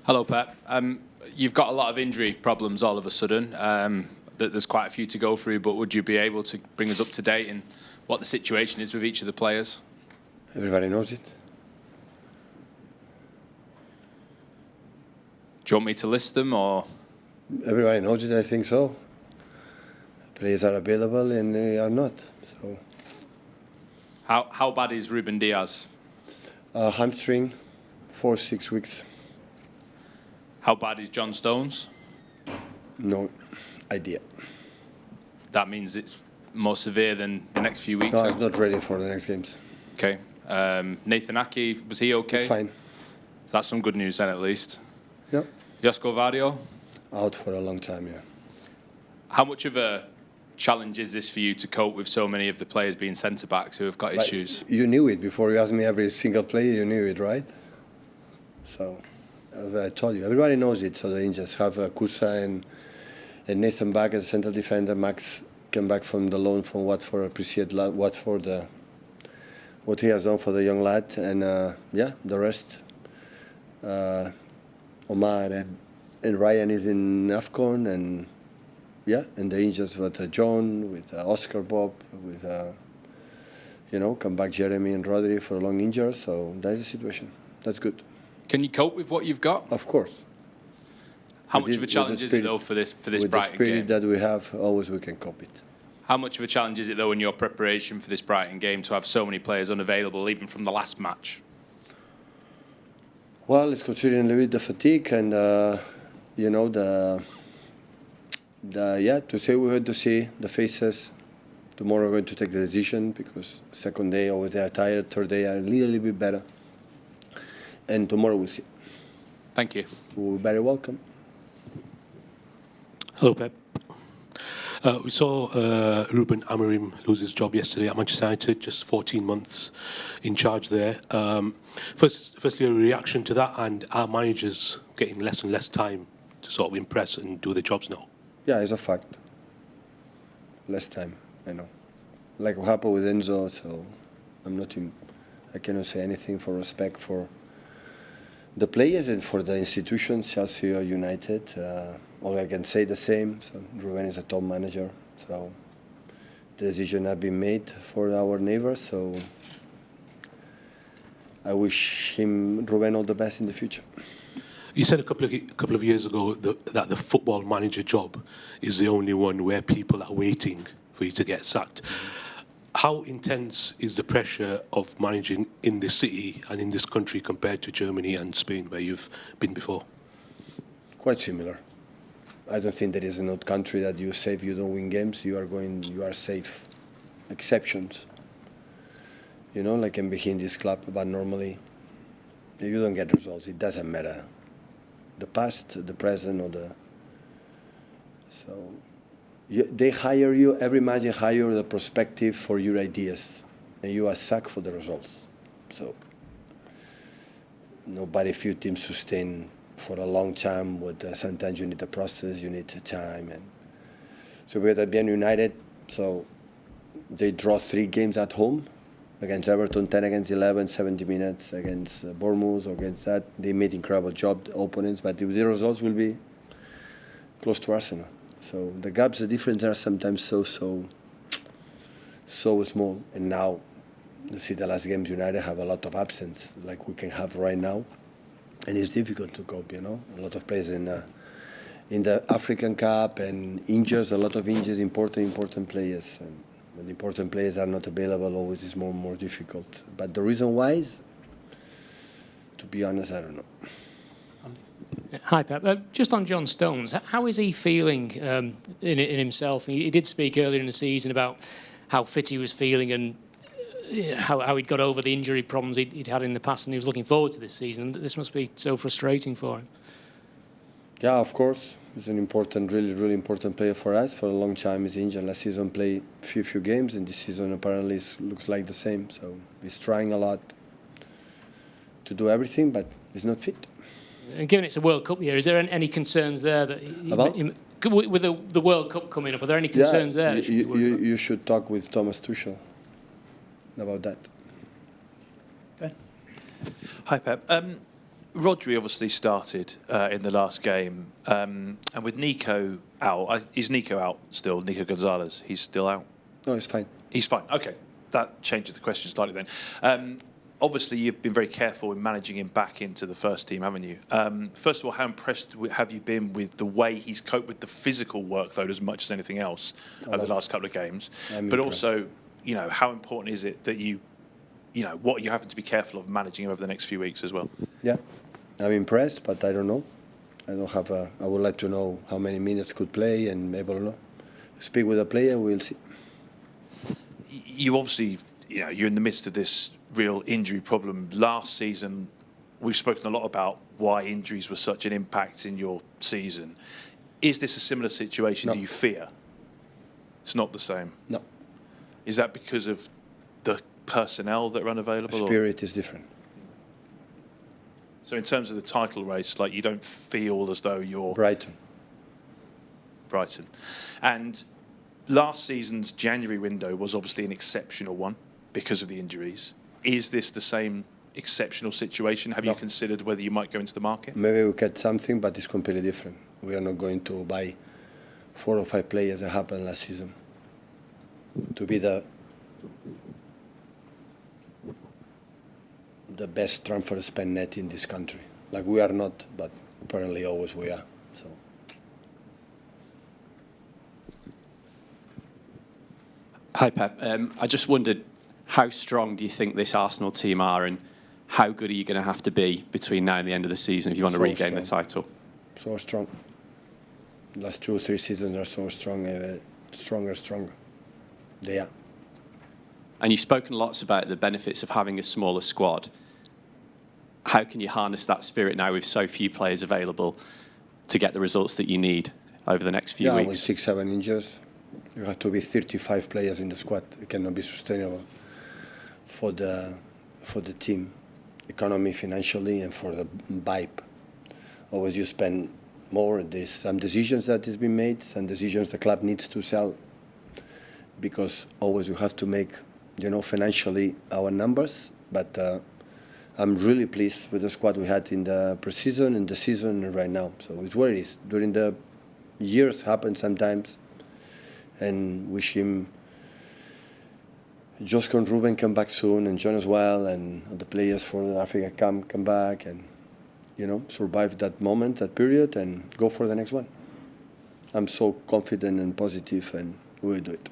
Hello, Pep. You've got a lot of injury problems all of a sudden. There's quite a few to go through, but would you be able to bring us up to date in what the situation is with each of the players? Everybody knows it. Do you want me to list them, or? Everybody knows it, I think so. Players are available and they are not. So. How bad is Ruben Diaz? Hamstring, 4-6 weeks. How bad is John Stones? No idea. That means it's more severe than the next few weeks? No, he's not ready for the next games. Okay. Nathan Aki, was he okay? He's fine. That's some good news then, at least. Yep. Josko Vadio? Out for a long time, yeah. How much of a challenge is this for you to cope with so many of the players being centre-backs who have got issues? You knew it before you asked me every single player, you knew it, right? So, as I told you, everybody knows it. So they just have Kusa and Nathan back as a central defender. Max came back from the loan from Watford, appreciate Watford, what he has done for the young lad. And yeah, the rest, Omar and Ryan is in AFCON, and yeah, and the injuries with John, with Oscar Bob, with, come back Jeremy and Rodri for a long injury. So that's the situation. That's good. Can you cope with what you've got? Of course. How much of a challenge is it, though, for this Brighton game? With the spirit that we have, always we can cope it. How much of a challenge is it, though, in your preparation for this Brighton game to have so many players unavailable, even from the last match? Well, it's considering a little bit the fatigue and, to say we had to see the faces. Tomorrow we're going to take the decision because second day always they are tired, third day are a little bit better. And tomorrow we'll see. Thank you. You're very welcome. Hello, Pep. We saw Ruben Amorim lose his job yesterday at Manchester United, just 14 months in charge there. Firstly, a reaction to that, and are managers getting less and less time to sort of impress and do their jobs now? Yeah, it's a fact. Less time, I know. Like what happened with Enzo, so I cannot say anything for respect for the players and for the institutions, Chelsea or United. Only I can say the same. So Ruben is a top manager, so the decision has been made for our neighbors. So I wish Ruben all the best in the future. You said a couple of years ago that the football manager job is the only one where people are waiting for you to get sacked. How intense is the pressure of managing in this city and in this country compared to Germany and Spain, where you've been before? Quite similar. I don't think there is another country that you say if you don't win games, you are safe. Exceptions. Like in behind this club, but normally, if you don't get results, it doesn't matter. The past, the present, or the... So... They hire you, every match they hire the perspective for your ideas, and you are sacked for the results. So, nobody, few teams sustain for a long time, but sometimes you need the process, you need the time. And so we're at BN United, so they draw 3 games at home, against Everton, 10 against 11, 70 minutes, against Bournemouth, against that. They made incredible job, the opponents, but the results will be close to Arsenal. So the gaps, the difference are sometimes so small. And now, you see the last games United have a lot of absence, like we can have right now, and it's difficult to cope. A lot of players in the African Cup and injuries, a lot of injuries, important players. And when the important players are not available, always is more difficult. But the reason why is, to be honest, I don't know. Hi, Pep. Just on John Stones, how is he feeling in himself? He did speak earlier in the season about how fit he was feeling and how he'd got over the injury problems he'd had in the past, and he was looking forward to this season. This must be so frustrating for him. Yeah, of course. He's an important, really important player for us. For a long time, he's injured. Last season played few games, and this season apparently looks like the same. So he's trying a lot to do everything, but he's not fit. And given it's a World Cup year, is there any concerns there that with the World Cup coming up? Are there any concerns there? You should talk with Thomas Tuchel about that. Ben. Hi, Pep. Rodri obviously started in the last game, and with Nico out, is Nico out still? Nico Gonzalez, he's still out? No, it's fine. He's fine. Okay, that changes the question slightly then. Obviously, you've been very careful in managing him back into the first team, haven't you? First of all, how impressed have you been with the way he's coped with the physical workload as much as anything else over the last couple of games? But also, you know, how important is it that you know, what you're having to be careful of managing him over the next few weeks as well? Yeah, I'm impressed, but I don't know. I don't have a. I would like to know how many minutes could play, and maybe I don't know. Speak with the player, we'll see. You obviously, you know, you're in the midst of this real injury problem. Last season, we've spoken a lot about why injuries were such an impact in your season. Is this a similar situation? No. Do you fear? It's not the same. No. Is that because of the personnel that are unavailable? The spirit is different. So in terms of the title race, like, you don't feel as though you're Brighton. And last season's January window was obviously an exceptional one because of the injuries. Is this the same exceptional situation? Have you considered whether you might go into the market? Maybe we get something, but it's completely different. We are not going to buy 4 or 5 players that happened last season to be the best transfer spend net in this country. Like, we are not, but apparently always we are. So. Hi, Pep. I just wondered, how strong do you think this Arsenal team are, and how good are you going to have to be between now and the end of the season if you want to regain the title? So strong. The last 2 or 3 seasons are so strong, stronger. They are. And you've spoken lots about the benefits of having a smaller squad. How can you harness that spirit now with so few players available to get the results that you need over the next few weeks? With 6, 7 injuries, you have to be 35 players in the squad. It cannot be sustainable for the team, economy, financially, and for the vibe. Always you spend more. There's some decisions that has been made, some decisions the club needs to sell, because always you have to make, you know, financially our numbers. But I'm really pleased with the squad we had in the pre-season and the season right now. So it's what it is. During the years happen sometimes, and wish him, Josko and Ruben come back soon, and John as well, and the players for Africa come back, and, you know, survive that moment, that period, and go for the next one. I'm so confident and positive, and we will do it.